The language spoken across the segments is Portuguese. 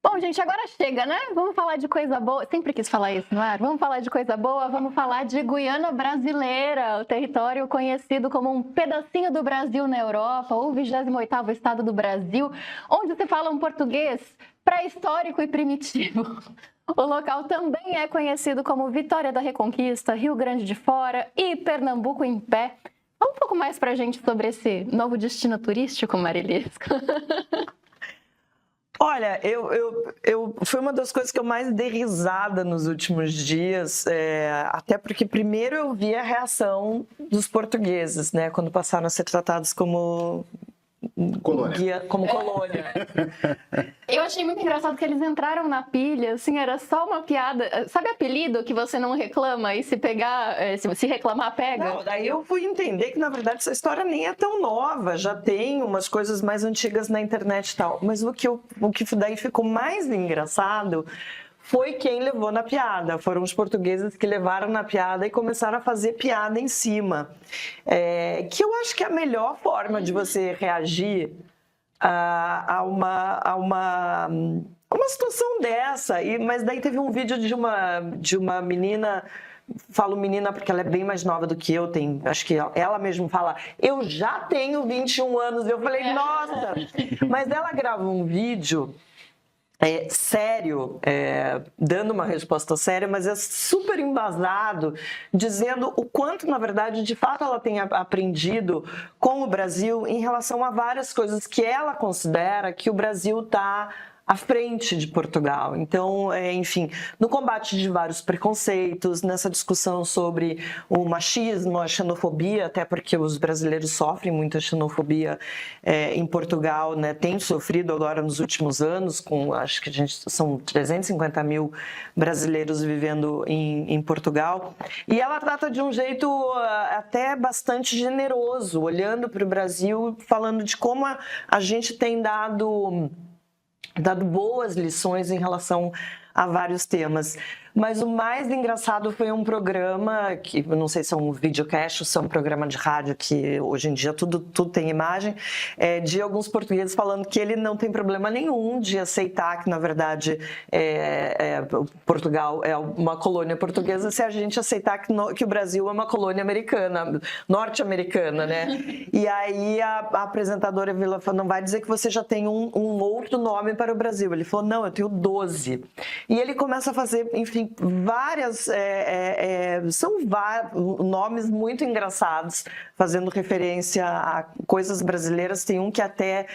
Bom, gente, agora chega, né? Vamos falar de coisa boa. Sempre quis falar isso, não é? Vamos falar de coisa boa, vamos falar de Guiana Brasileira, o território conhecido como um pedacinho do Brasil na Europa, o 28º estado do Brasil, onde se fala um português pré-histórico e primitivo. O local também é conhecido como Vitória da Reconquista, Rio Grande de Fora e Pernambuco em pé. Fala um pouco mais pra gente sobre esse novo destino turístico, Marilisca. Olha, foi uma das coisas que eu mais dei risada nos últimos dias, até porque primeiro eu vi a reação dos portugueses, né, quando passaram a ser tratados como colônia. Como colônia. Eu achei muito engraçado que eles entraram na pilha, assim, era só uma piada. Sabe apelido que você não reclama e se pegar, se reclamar, pega? Não, daí eu fui entender que, na verdade, essa história nem é tão nova, já tem umas coisas mais antigas na internet e tal. Mas o que daí ficou mais engraçado foi quem levou na piada. Foram os portugueses que levaram na piada e começaram a fazer piada em cima. Que eu acho que é a melhor forma de você reagir a uma situação dessa. Mas daí teve um vídeo de uma menina, falo menina porque ela é bem mais nova do que eu, acho que ela mesma fala, eu já tenho 21 anos. Eu falei, nossa! Mas ela grava um vídeo sério, dando uma resposta séria, mas é super embasado, dizendo o quanto, na verdade, de fato ela tem aprendido com o Brasil em relação a várias coisas que ela considera que o Brasil está à frente de Portugal. Então, enfim, no combate de vários preconceitos, nessa discussão sobre o machismo, a xenofobia, até porque os brasileiros sofrem muita xenofobia em Portugal, né? Tem sofrido agora nos últimos anos, acho que são 350 mil brasileiros vivendo em Portugal. E ela trata de um jeito até bastante generoso, olhando para o Brasil, falando de como a gente tem dado boas lições em relação a vários temas. Mas o mais engraçado foi um programa, que eu não sei se é um videocast ou se é um programa de rádio, que hoje em dia tudo tem imagem, de alguns portugueses falando que ele não tem problema nenhum de aceitar que, na verdade, Portugal é uma colônia portuguesa, se a gente aceitar que o Brasil é uma colônia americana, norte-americana, né? E aí a apresentadora Vila falou, não vai dizer que você já tem um outro nome para o Brasil. Ele falou, não, eu tenho 12. E ele começa a fazer, enfim, várias, são nomes muito engraçados, fazendo referência a coisas brasileiras. Tem um que até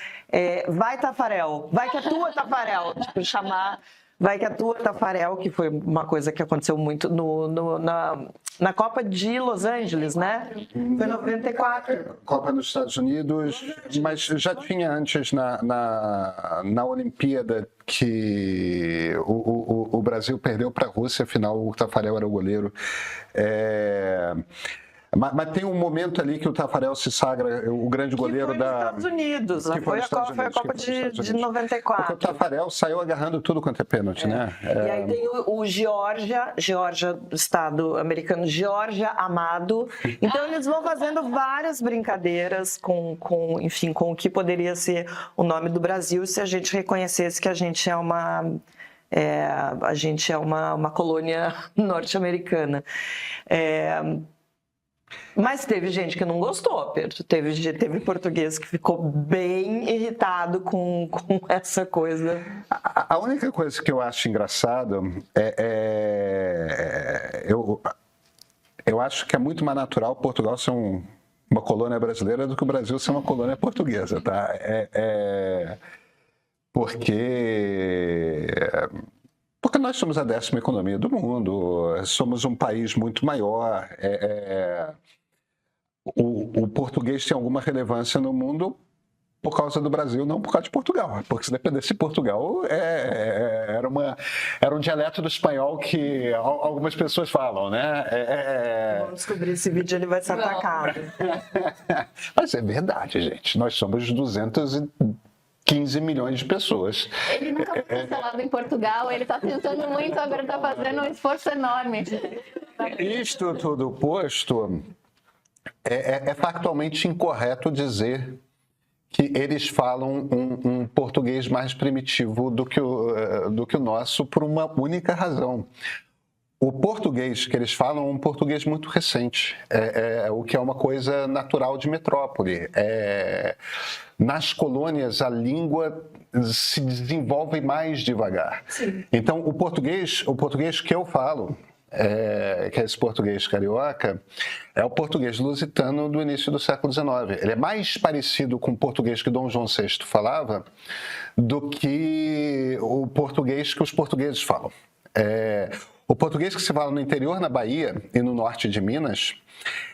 vai Tafarel, vai que é tua Tafarel, tipo, chamar vai que é tua Tafarel, que foi uma coisa que aconteceu muito na Copa de Los Angeles, né? Foi 94. Copa nos Estados Unidos, mas já tinha antes na Olimpíada que o Brasil perdeu para a Rússia, afinal o Tafarel era o goleiro. Mas tem um momento ali que o Tafarel se sagra, o grande goleiro nos Estados Unidos, foi a Copa de 94. Porque o Tafarel saiu agarrando tudo quanto é pênalti, né? E aí tem o Geórgia, estado americano, Geórgia Amado. Então eles vão fazendo várias brincadeiras com o que poderia ser o nome do Brasil se a gente reconhecesse que a gente é uma colônia norte-americana. Mas teve gente que não gostou, Pedro. Teve português que ficou bem irritado com essa coisa. A única coisa que eu acho engraçado eu acho que é muito mais natural Portugal ser uma colônia brasileira do que o Brasil ser uma colônia portuguesa, tá? Porque nós somos a 10ª economia do mundo, somos um país muito maior. O português tem alguma relevância no mundo por causa do Brasil, não por causa de Portugal. Porque se dependesse de Portugal, era um dialeto do espanhol que algumas pessoas falam, né? Vamos descobrir esse vídeo, ele vai ser atacado. Mas é verdade, gente. Nós somos 215 milhões de pessoas. Ele nunca foi cancelado em Portugal, ele está tentando muito, agora está fazendo um esforço enorme. Isto tudo posto, é factualmente incorreto dizer que eles falam um português mais primitivo do que do que o nosso por uma única razão. O português que eles falam é um português muito recente, o que é uma coisa natural de metrópole. Nas colônias, a língua se desenvolve mais devagar. Sim. Então, o português que eu falo, que é esse português carioca, é o português lusitano do início do século XIX. Ele é mais parecido com o português que Dom João VI falava do que o português que os portugueses falam. O português que se fala no interior, na Bahia e no norte de Minas,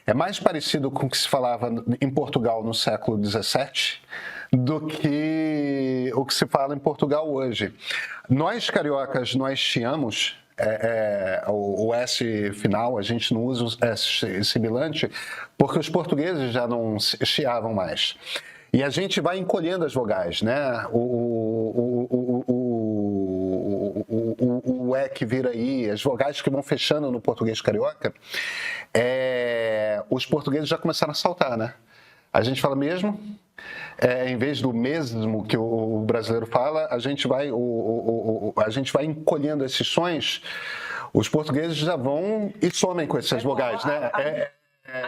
é mais parecido com o que se falava em Portugal no século XVII do que o que se fala em Portugal hoje. Nós, cariocas, nós chiamos o S final, a gente não usa o S sibilante, porque os portugueses já não chiavam mais. E a gente vai encolhendo as vogais, né? O E que vira I, as vogais que vão fechando no português carioca, os portugueses já começaram a saltar, né? A gente fala mesmo, em vez do mesmo que o brasileiro fala, a gente vai encolhendo esses sons, os portugueses já vão e somem com essas vogais, né?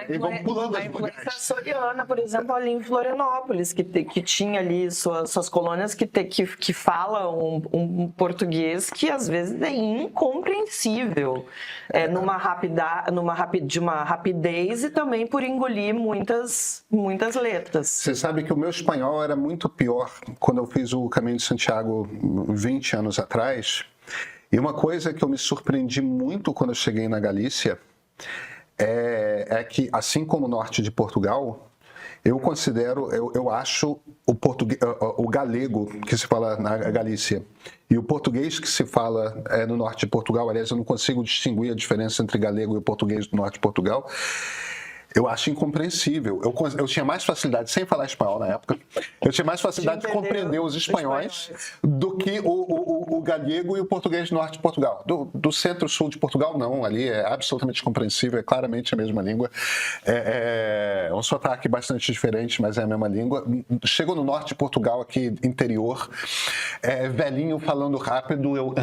E vão pulando as vogais. A Soriana, por exemplo, ali em Florianópolis, que tinha ali suas colônias que falam um português que às vezes é incompreensível, de uma rapidez e também por engolir muitas letras. Você sabe que o meu espanhol era muito pior quando eu fiz o Caminho de Santiago 20 anos atrás. E uma coisa que eu me surpreendi muito quando eu cheguei na Galícia é que, assim como o norte de Portugal, eu acho o galego que se fala na Galícia e o português que se fala no norte de Portugal, aliás, eu não consigo distinguir a diferença entre galego e o português do norte de Portugal. Eu acho incompreensível. Eu tinha mais facilidade, sem falar espanhol na época, eu tinha mais facilidade de compreender os espanhóis do que o galego e o português do norte de Portugal. Do centro-sul de Portugal, não. Ali é absolutamente compreensível, é claramente a mesma língua. É um sotaque bastante diferente, mas é a mesma língua. Chego no norte de Portugal, aqui interior, velhinho falando rápido,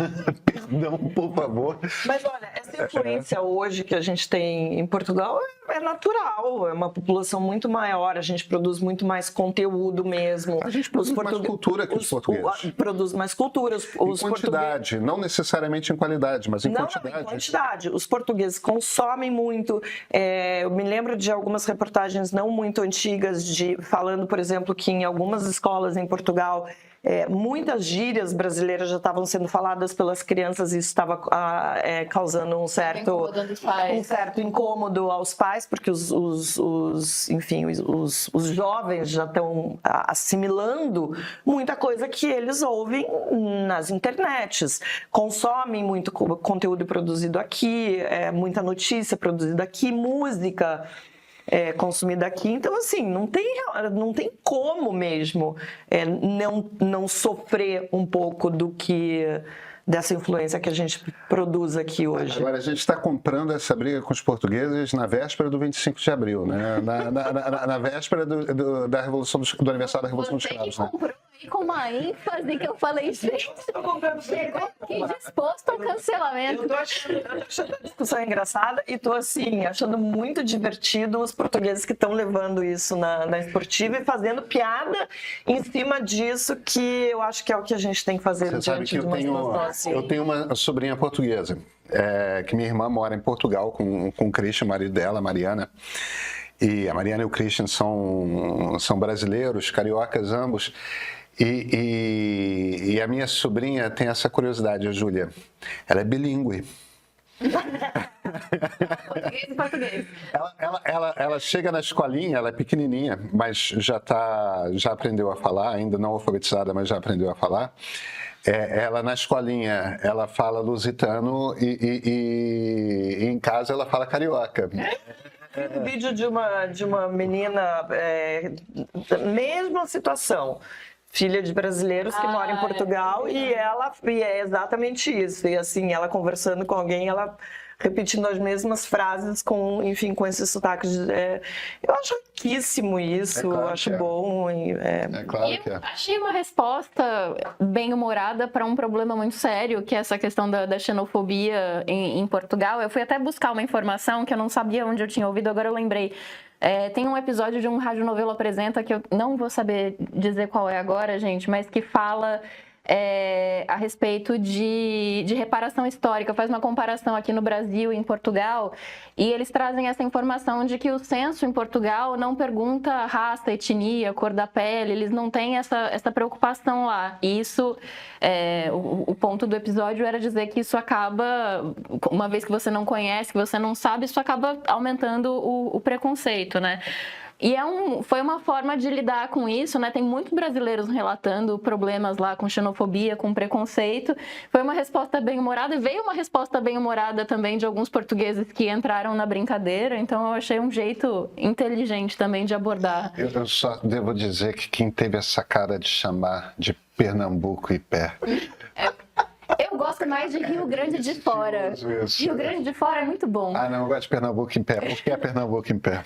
perdão, por favor. Mas olha, essa influência hoje que a gente tem em Portugal é natural. É uma população muito maior, a gente produz muito mais conteúdo mesmo. A gente produz mais cultura que os portugueses. Produz mais cultura. Em quantidade, não necessariamente em qualidade, mas em quantidade. Em quantidade. Os portugueses consomem muito. Eu me lembro de algumas reportagens não muito antigas falando, por exemplo, que em algumas escolas em Portugal muitas gírias brasileiras já estavam sendo faladas pelas crianças e isso estava causando um certo incômodo aos pais, porque os jovens já estão assimilando muita coisa que eles ouvem nas internets, consomem muito conteúdo produzido aqui, muita notícia produzida aqui, música consumida aqui, então assim, não tem como mesmo não sofrer um pouco dessa influência que a gente produz aqui hoje. Agora, a gente está comprando essa briga com os portugueses na véspera do 25 de abril, né? Na véspera do aniversário da Revolução dos Cravos. Você comprou aí com uma ênfase que eu falei, gente, chegou aqui disposto ao cancelamento. Eu tô achando a discussão engraçada e tô assim, achando muito divertido os portugueses que estão levando isso na esportiva e fazendo piada em cima disso, que eu acho que é o que a gente tem que fazer diante de uma situação assim. Eu tenho uma sobrinha portuguesa, que minha irmã mora em Portugal com o Christian, o marido dela, a Mariana. E a Mariana e o Christian são brasileiros, cariocas ambos. E a minha sobrinha tem essa curiosidade, a Júlia. Ela é bilíngue. Português e português. Ela chega na escolinha, ela é pequenininha, mas já aprendeu a falar, ainda não alfabetizada, mas já aprendeu a falar. Ela na escolinha, ela fala lusitano e em casa ela fala carioca. Um vídeo de uma menina, mesma situação, filha de brasileiros que mora em Portugal, e é exatamente isso. E assim, ela conversando com alguém, ela repetindo as mesmas frases com, enfim, com esses sotaques. Eu acho riquíssimo isso, claro acho que é. bom. É claro que Eu é. achei uma resposta bem-humorada para um problema muito sério, que é essa questão da xenofobia em Portugal. Eu fui até buscar uma informação que eu não sabia onde eu tinha ouvido, agora eu lembrei. Tem um episódio de um Rádio Novelo Apresenta, que eu não vou saber dizer qual é agora, gente, mas que fala a respeito de reparação histórica, faz uma comparação aqui no Brasil e em Portugal, e eles trazem essa informação de que o censo em Portugal não pergunta raça, etnia, cor da pele, eles não têm essa preocupação lá. E isso, o ponto do episódio era dizer que isso acaba, uma vez que você não conhece, que você não sabe, isso acaba aumentando o preconceito, né? E foi uma forma de lidar com isso, né? Tem muitos brasileiros relatando problemas lá com xenofobia, com preconceito. Foi uma resposta bem-humorada e veio uma resposta bem-humorada também de alguns portugueses que entraram na brincadeira. Então eu achei um jeito inteligente também de abordar. Eu só devo dizer que quem teve essa cara de chamar de Pernambuco e pé. Eu gosto mais de Rio Grande de Fora. Isso. Rio Grande de Fora é muito bom. Ah, não, eu gosto de Pernambuco em pé. O que é Pernambuco em pé?